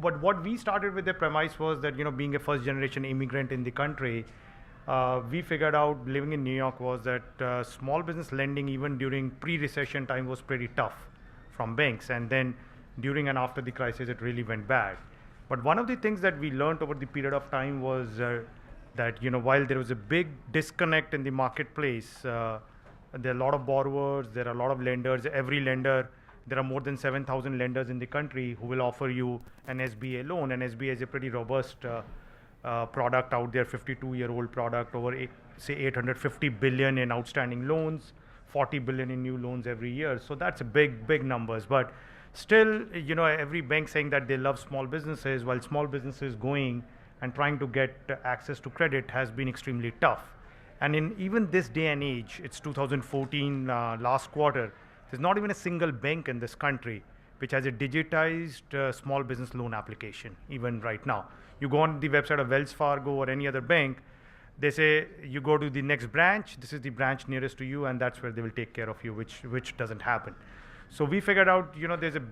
but what we started with the premise was that, being a first generation immigrant in the country, we figured out living in New York was that small business lending, even during pre-recession time, was pretty tough from banks. And then during and after the crisis, it really went bad. But one of the things that we learned over the period of time was that, while there was a big disconnect in the marketplace, there are a lot of borrowers, there are a lot of lenders. Every lender, there are more than 7,000 lenders in the country who will offer you an SBA loan. And SBA is a pretty robust product out there, 52-year-old product, over say 850 billion in outstanding loans, 40 billion in new loans every year. So that's a big numbers. But still, every bank saying that they love small businesses, while small businesses going and trying to get access to credit has been extremely tough. And in even this day and age, it's 2014 last quarter, there's not even a single bank in this country which has a digitized small business loan application, even right now. You go on the website of Wells Fargo or any other bank, they say you go to the next branch, this is the branch nearest to you, and that's where they will take care of you, which doesn't happen. So we figured out, there's a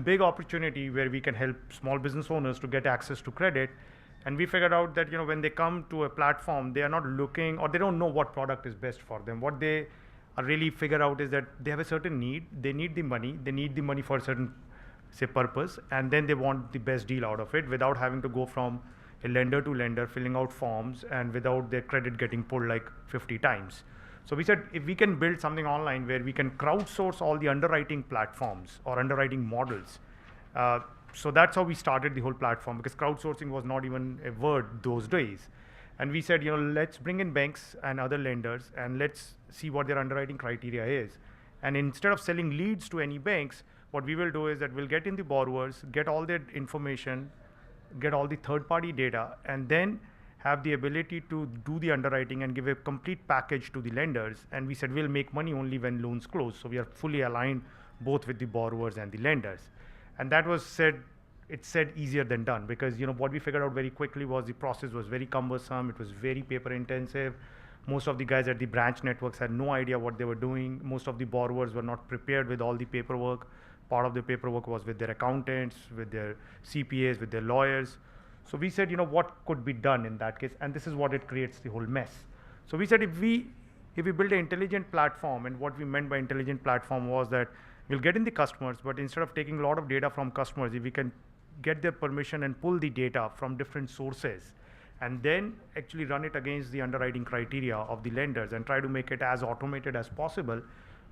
big opportunity where we can help small business owners to get access to credit. And we figured out that, when they come to a platform, they are not looking, or they don't know what product is best for them. What they are really figure out is that they have a certain need, they need the money for a certain, say, purpose, and then they want the best deal out of it without having to go from a lender to lender, filling out forms, and without their credit getting pulled like 50 times. So we said, if we can build something online where we can crowdsource all the underwriting platforms or underwriting models, so that's how we started the whole platform, because crowdsourcing was not even a word those days. And we said, let's bring in banks and other lenders and let's see what their underwriting criteria is. And instead of selling leads to any banks, what we will do is that we'll get in the borrowers, get all their information, get all the third-party data, and then have the ability to do the underwriting and give a complete package to the lenders. And we said we'll make money only when loans close. So we are fully aligned both with the borrowers and the lenders. And that was said easier than done, because what we figured out very quickly was the process was very cumbersome. It was very paper intensive. Most of the guys at the branch networks had no idea what they were doing. Most of the borrowers were not prepared with all the paperwork. Part of the paperwork was with their accountants, with their CPAs, with their lawyers. So we said, what could be done in that case? And this is what it creates the whole mess. So we said, if we build an intelligent platform, and what we meant by intelligent platform was that we'll get in the customers, but instead of taking a lot of data from customers, if we can get their permission and pull the data from different sources, and then actually run it against the underwriting criteria of the lenders and try to make it as automated as possible,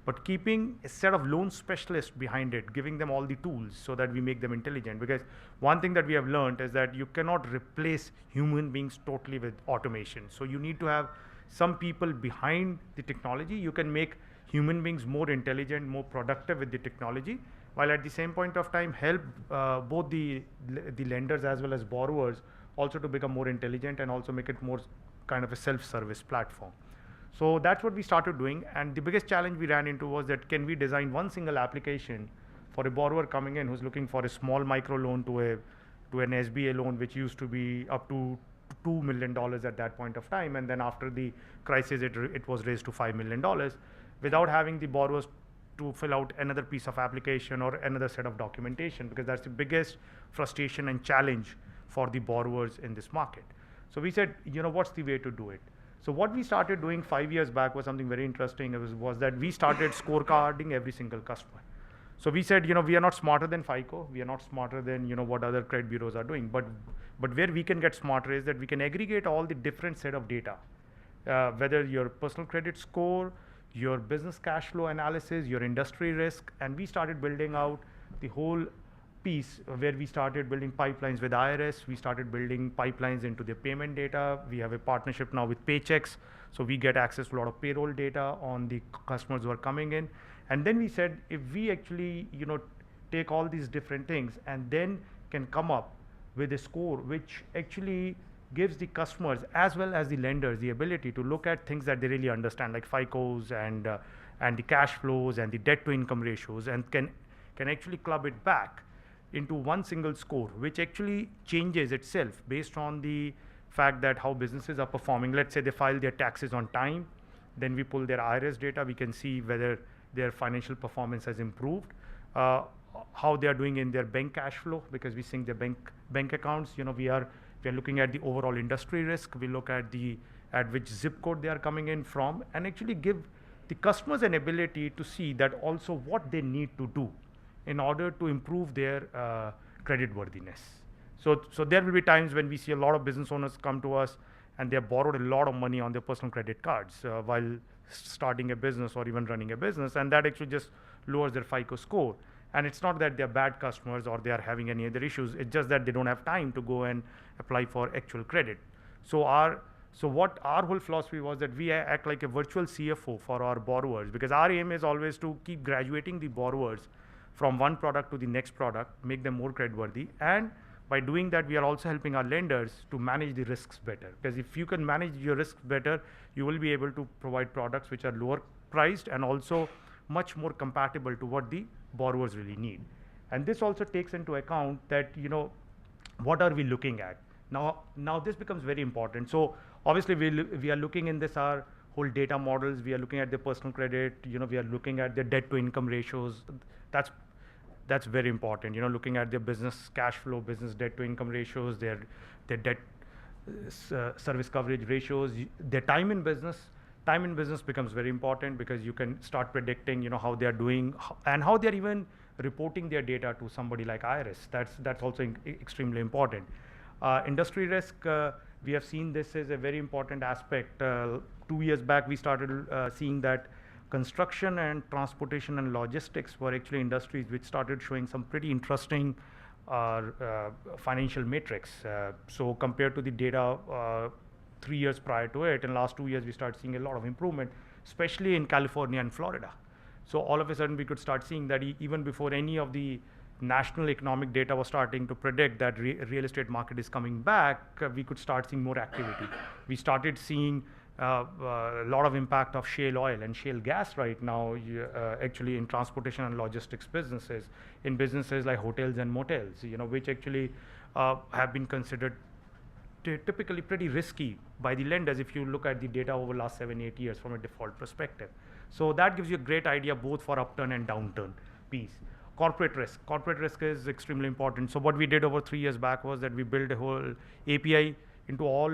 but keeping a set of loan specialists behind it, giving them all the tools so that we make them intelligent. Because one thing that we have learned is that you cannot replace human beings totally with automation. So you need to have some people behind the technology. You can make human beings more intelligent, more productive with the technology, while at the same point of time help both the lenders as well as borrowers also to become more intelligent and also make it more kind of a self-service platform. So that's what we started doing. And the biggest challenge we ran into was that, can we design one single application for a borrower coming in who's looking for a small micro loan to an SBA loan, which used to be up to $2 million at that point of time. And then after the crisis, it was raised to $5 million, without having the borrowers to fill out another piece of application or another set of documentation, because that's the biggest frustration and challenge for the borrowers in this market. So we said, what's the way to do it? So what we started doing 5 years back was something very interesting. Was that we started scorecarding every single customer. So we said, we are not smarter than FICO. We are not smarter than, what other credit bureaus are doing. But where we can get smarter is that we can aggregate all the different set of data, whether your personal credit score, your business cash flow analysis, your industry risk. And we started building out the whole piece where we started building pipelines with IRS. We started building pipelines into their payment data. We have a partnership now with Paychex. So we get access to a lot of payroll data on the customers who are coming in. And then we said, if we actually, take all these different things and then can come up with a score which actually gives the customers as well as the lenders the ability to look at things that they really understand, like FICOs and the cash flows and the debt to income ratios, and can actually club it back into one single score, which actually changes itself based on the fact that how businesses are performing. Let's say they file their taxes on time, then we pull their IRS data, we can see whether their financial performance has improved. how they are doing in their bank cash flow, because we sync their bank accounts. We are looking at the overall industry risk. We look at which zip code they are coming in from, and actually give the customers an ability to see that also what they need to do in order to improve their credit worthiness. So there will be times when we see a lot of business owners come to us and they have borrowed a lot of money on their personal credit cards while starting a business or even running a business, and that actually just lowers their FICO score. And it's not that they're bad customers or they are having any other issues. It's just that they don't have time to go and apply for actual credit. So what our whole philosophy was that we act like a virtual CFO for our borrowers, because our aim is always to keep graduating the borrowers from one product to the next product, make them more creditworthy. And by doing that, we are also helping our lenders to manage the risks better. Because if you can manage your risks better, you will be able to provide products which are lower priced and also much more compatible to what the borrowers really need. And this also takes into account that, what are we looking at? Now this becomes very important. So obviously we are looking in this our whole data models. We are looking at the personal credit. We are looking at the debt to income ratios. That's very important. Looking at their business cash flow, business debt to income ratios, their debt service coverage ratios, their time in business. Time in business becomes very important because you can start predicting, how they are doing and how they are even reporting their data to somebody like IRS. That's also extremely important. Industry risk, we have seen this as a very important aspect. 2 years back, we started seeing that construction and transportation and logistics were actually industries which started showing some pretty interesting financial metrics. So compared to the data 3 years prior to it, in the last 2 years, we started seeing a lot of improvement, especially in California and Florida. So all of a sudden, we could start seeing that even before any of the national economic data was starting to predict that real estate market is coming back, we could start seeing more activity. We started seeing a lot of impact of shale oil and shale gas right now, actually in transportation and logistics businesses, in businesses like hotels and motels, which actually have been considered typically pretty risky by the lenders if you look at the data over the last 7-8 years from a default perspective. So that gives you a great idea both for upturn and downturn piece. Corporate risk is extremely important. So what we did over 3 years back was that we built a whole API into all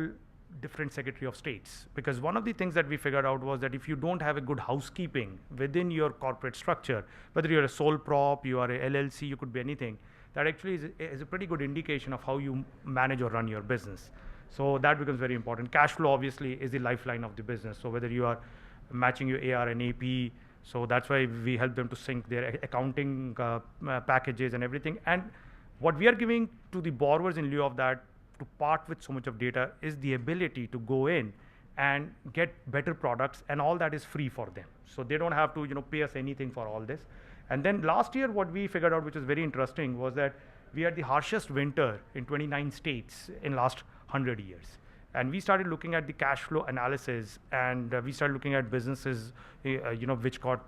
different Secretary of States, because one of the things that we figured out was that if you don't have a good housekeeping within your corporate structure, whether you're a sole prop, you are a LLC, you could be anything, that actually is a pretty good indication of how you manage or run your business. So that becomes very important. Cash flow obviously is the lifeline of the business. So whether you are matching your AR and AP, so that's why we help them to sync their accounting packages and everything. And what we are giving to the borrowers in lieu of that, to part with so much of data, is the ability to go in and get better products, and all that is free for them. So they don't have to pay us anything for all this. And then last year, what we figured out, which is very interesting, was that we had the harshest winter in 29 states in last 100 years. And we started looking at the cash flow analysis, and we started looking at businesses, which got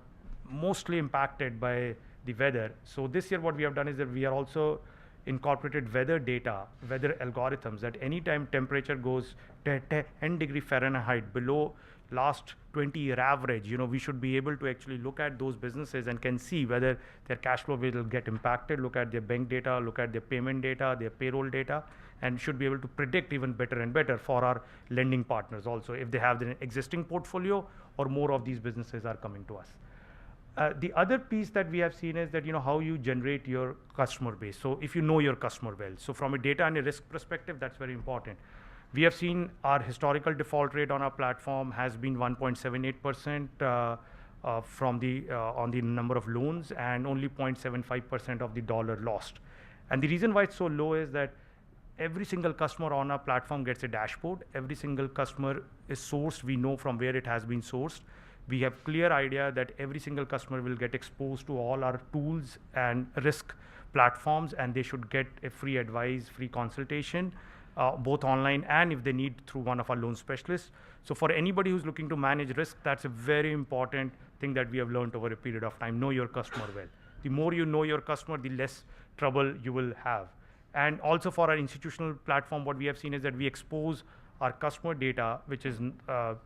mostly impacted by the weather. So this year, what we have done is that we are also incorporated weather data, weather algorithms, that anytime temperature goes 10 degree Fahrenheit below last 20-year average, we should be able to actually look at those businesses and can see whether their cash flow will get impacted, look at their bank data, look at their payment data, their payroll data, and should be able to predict even better and better for our lending partners also, if they have an existing portfolio or more of these businesses are coming to us. The other piece that we have seen is that how you generate your customer base. So if you know your customer well, so from a data and a risk perspective, that's very important. We have seen our historical default rate on our platform has been 1.78% from on the number of loans, and only 0.75% of the dollar lost. And the reason why it's so low is that every single customer on our platform gets a dashboard. Every single customer is sourced. We know from where it has been sourced. We have clear idea that every single customer will get exposed to all our tools and risk platforms, and they should get a free advice, free consultation, both online and if they need through one of our loan specialists. So for anybody who's looking to manage risk, that's a very important thing that we have learned over a period of time. Know your customer well. The more you know your customer, the less trouble you will have. And also for our institutional platform, what we have seen is that we expose our customer data, which is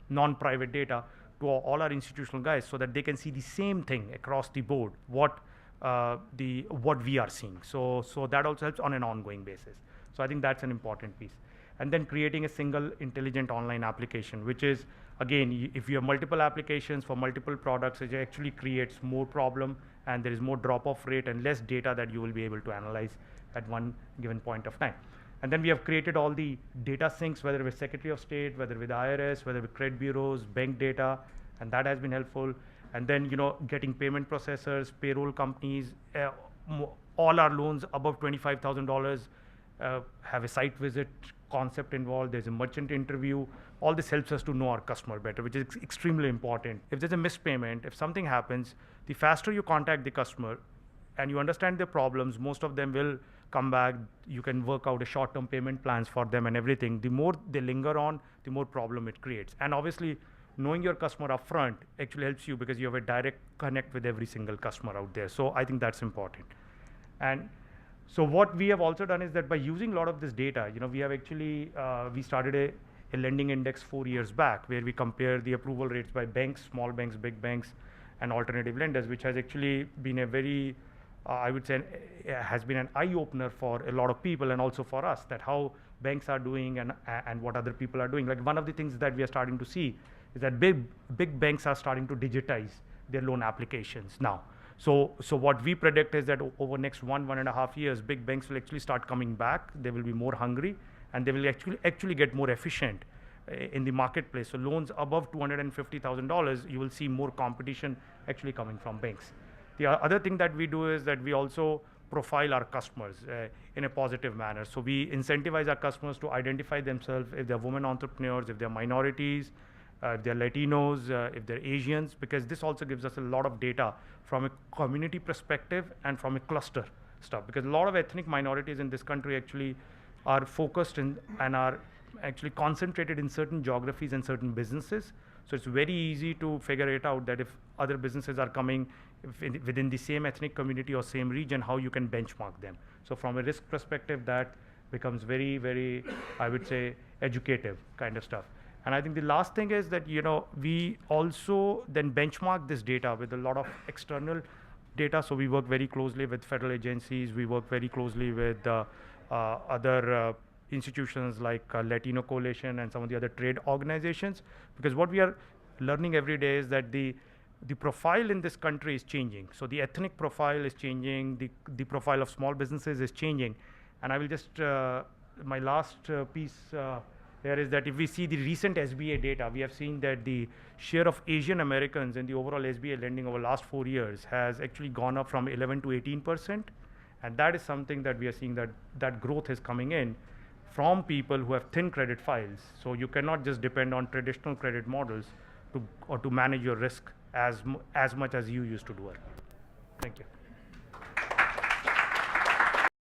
non-private data, to all our institutional guys, so that they can see the same thing across the board, what the what we are seeing. So that also helps on an ongoing basis. So I think that's an important piece. And then creating a single intelligent online application, which is again, if you have multiple applications for multiple products, it actually creates more problem, and there is more drop-off rate and less data that you will be able to analyze at one given point of time. And then we have created all the data syncs, whether with Secretary of State, whether with IRS, whether with credit bureaus, bank data, and that has been helpful. And then, getting payment processors, payroll companies, all our loans above $25,000 have a site visit concept involved. There's a merchant interview. All this helps us to know our customer better, which is extremely important. If there's a missed payment, if something happens, the faster you contact the customer and you understand their problems, most of them will come back. You can work out a short-term payment plans for them and everything. The more they linger on, the more problem it creates. And obviously, knowing your customer upfront actually helps you because you have a direct connect with every single customer out there. So I think that's important. And so what we have also done is that by using a lot of this data, we have actually, we started a lending index 4 years back where we compare the approval rates by banks, small banks, big banks, and alternative lenders, which has actually been a very, I would say, has been an eye-opener for a lot of people and also for us, that how banks are doing and what other people are doing. Like one of the things that we are starting to see is that big banks are starting to digitize their loan applications now. So what we predict is that over next 1.5 years, big banks will actually start coming back. They will be more hungry, and they will actually get more efficient in the marketplace. So loans above $250,000, you will see more competition actually coming from banks. The other thing that we do is that we also profile our customers in a positive manner. So we incentivize our customers to identify themselves, if they're women entrepreneurs, if they're minorities, if they're Latinos, if they're Asians, because this also gives us a lot of data from a community perspective and from a cluster stuff. Because a lot of ethnic minorities in this country actually are focused and are actually concentrated in certain geographies and certain businesses. So it's very easy to figure it out that if other businesses are coming within the same ethnic community or same region, how you can benchmark them. So from a risk perspective, that becomes very, very, I would say, educative kind of stuff. And I think the last thing is that, we also then benchmark this data with a lot of external data. So we work very closely with federal agencies. We work very closely with other institutions like Latino Coalition and some of the other trade organizations. Because what we are learning every day is that the profile in this country is changing. So the ethnic profile is changing. The profile of small businesses is changing. And I will just, my last piece here is that if we see the recent SBA data, we have seen that the share of Asian Americans in the overall SBA lending over the last 4 years has actually gone up from 11 to 18%. And that is something that we are seeing that growth is coming in from people who have thin credit files. So you cannot just depend on traditional credit models to manage your risk as much as you used to do it. Thank you.